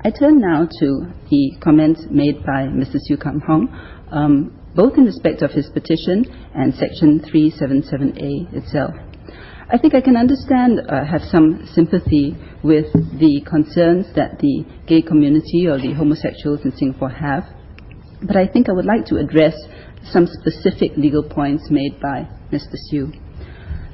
I turn now to the comments made by Mr. Siu Kam Hong, both in respect of his petition and Section 377A itself. I think I can understand, have some sympathy with the concerns that the gay community or the homosexuals in Singapore have, but I think I would like to address some specific legal points made by Mr. Siu.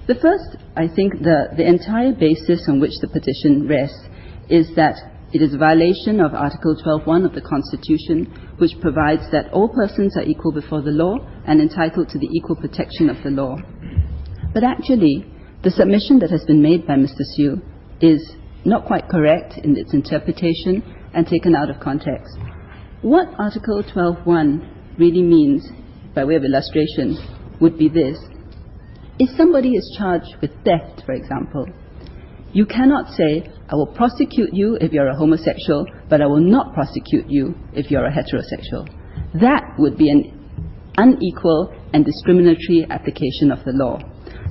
The first, I think the entire basis on which the petition rests is that it is a violation of Article 12.1 of the Constitution, which provides that all persons are equal before the law and entitled to the equal protection of the law. But actually, the submission that has been made by Mr. Siu is not quite correct in its interpretation and taken out of context. What Article 12.1 really means, by way of illustration, would be this. If somebody is charged with theft, for example, you cannot say, I will prosecute you if you're a homosexual, but I will not prosecute you if you're a heterosexual. That would be an unequal and discriminatory application of the law.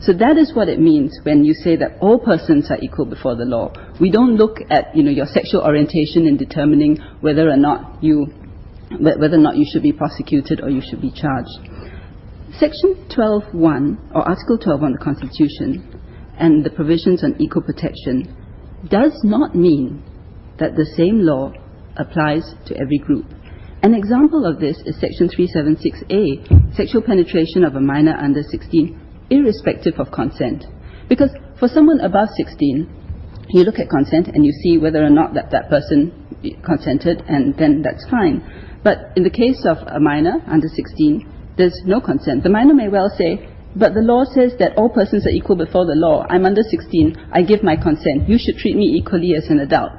So that is what it means when you say that all persons are equal before the law. We don't look at your sexual orientation in determining whether or not you should be prosecuted or you should be charged. Section 12.1 or Article 12 of the Constitution and the provisions on equal protection does not mean that the same law applies to every group. An example of this is Section 376A, sexual penetration of a minor under 16, irrespective of consent. Because for someone above 16, you look at consent and you see whether or not that person consented, and then that's fine. But in the case of a minor under 16, there's no consent. The minor may well say, but the law says that all persons are equal before the law. I'm under 16. I give my consent. You should treat me equally as an adult.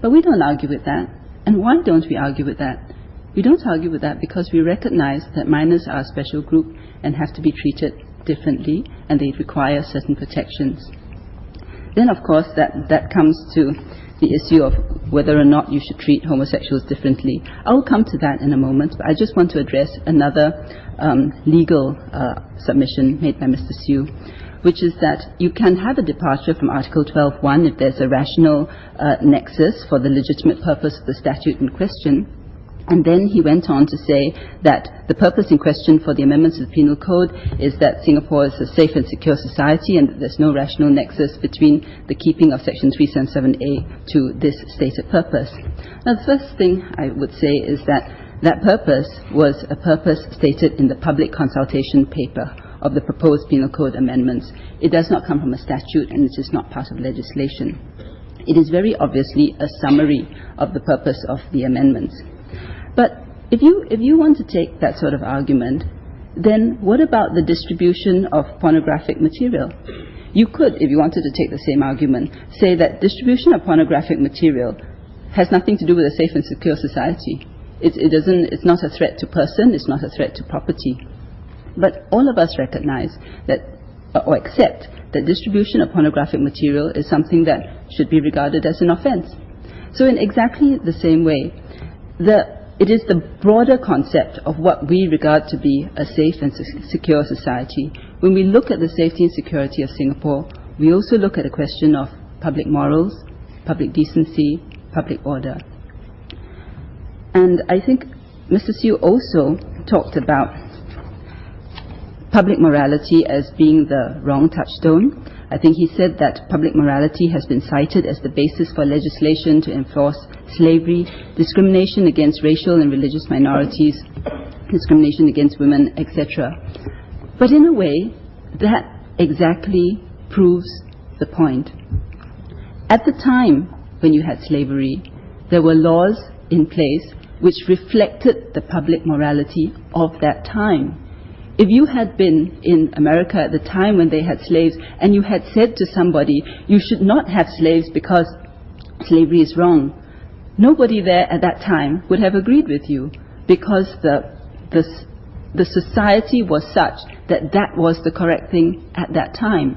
But we don't argue with that. And why don't we argue with that? We don't argue with that because we recognize that minors are a special group and have to be treated differently, and they require certain protections. Then, of course, that comes to the issue of whether or not you should treat homosexuals differently. I'll come to that in a moment, but I just want to address another legal submission made by Mr. Siu, which is that you can have a departure from Article 12.1 if there's a rational nexus for the legitimate purpose of the statute in question. And then he went on to say that the purpose in question for the amendments to the Penal Code is that Singapore is a safe and secure society and that there's no rational nexus between the keeping of Section 377A to this stated purpose. Now, the first thing I would say is that that purpose was a purpose stated in the public consultation paper of the proposed Penal Code amendments. It does not come from a statute and it is not part of legislation. It is very obviously a summary of the purpose of the amendments. But if you want to take that sort of argument, then what about the distribution of pornographic material? You could, if you wanted to take the same argument, say that distribution of pornographic material has nothing to do with a safe and secure society. It's not a threat to person, it's not a threat to property. But all of us recognize that, or accept, that distribution of pornographic material is something that should be regarded as an offense. So in exactly the same way, it is the broader concept of what we regard to be a safe and secure society. When we look at the safety and security of Singapore, we also look at a question of public morals, public decency, public order. And I think Mr. Siu also talked about public morality as being the wrong touchstone. I think he said that public morality has been cited as the basis for legislation to enforce slavery, discrimination against racial and religious minorities, discrimination against women, etc. But in a way, that exactly proves the point. At the time when you had slavery, there were laws in place which reflected the public morality of that time. If you had been in America at the time when they had slaves and you had said to somebody, you should not have slaves because slavery is wrong, nobody there at that time would have agreed with you, because the society was such that that was the correct thing at that time.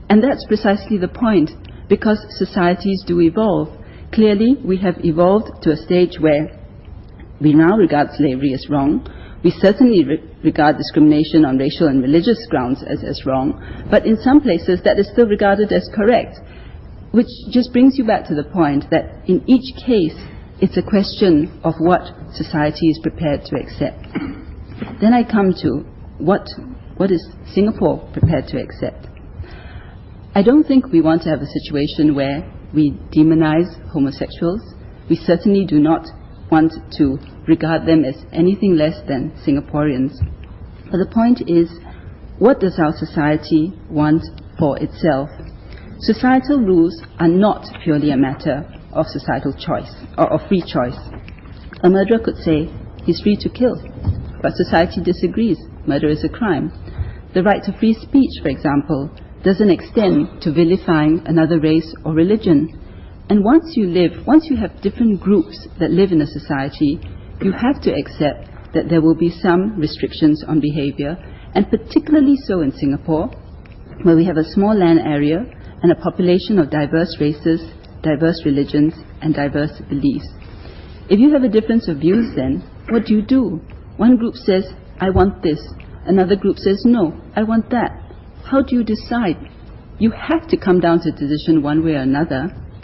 And that's precisely the point, because societies do evolve. Clearly, we have evolved to a stage where we now regard slavery as wrong. We certainly regard discrimination on racial and religious grounds as wrong, but in some places that is still regarded as correct, which just brings you back to the point that in each case it's a question of what society is prepared to accept. Then I come to what is Singapore prepared to accept. I don't think we want to have a situation where we demonize homosexuals. We certainly do not want to regard them as anything less than Singaporeans. But the point is, what does our society want for itself? Societal rules are not purely a matter of societal choice or of free choice. A murderer could say he's free to kill, but society disagrees. Murder is a crime. The right to free speech, for example, doesn't extend to vilifying another race or religion. And once you have different groups that live in a society, you have to accept that there will be some restrictions on behavior, and particularly so in Singapore, where we have a small land area and a population of diverse races, diverse religions, and diverse beliefs. If you have a difference of views, then what do? One group says, I want this. Another group says, no, I want that. How do you decide? You have to come down to a decision one way or another.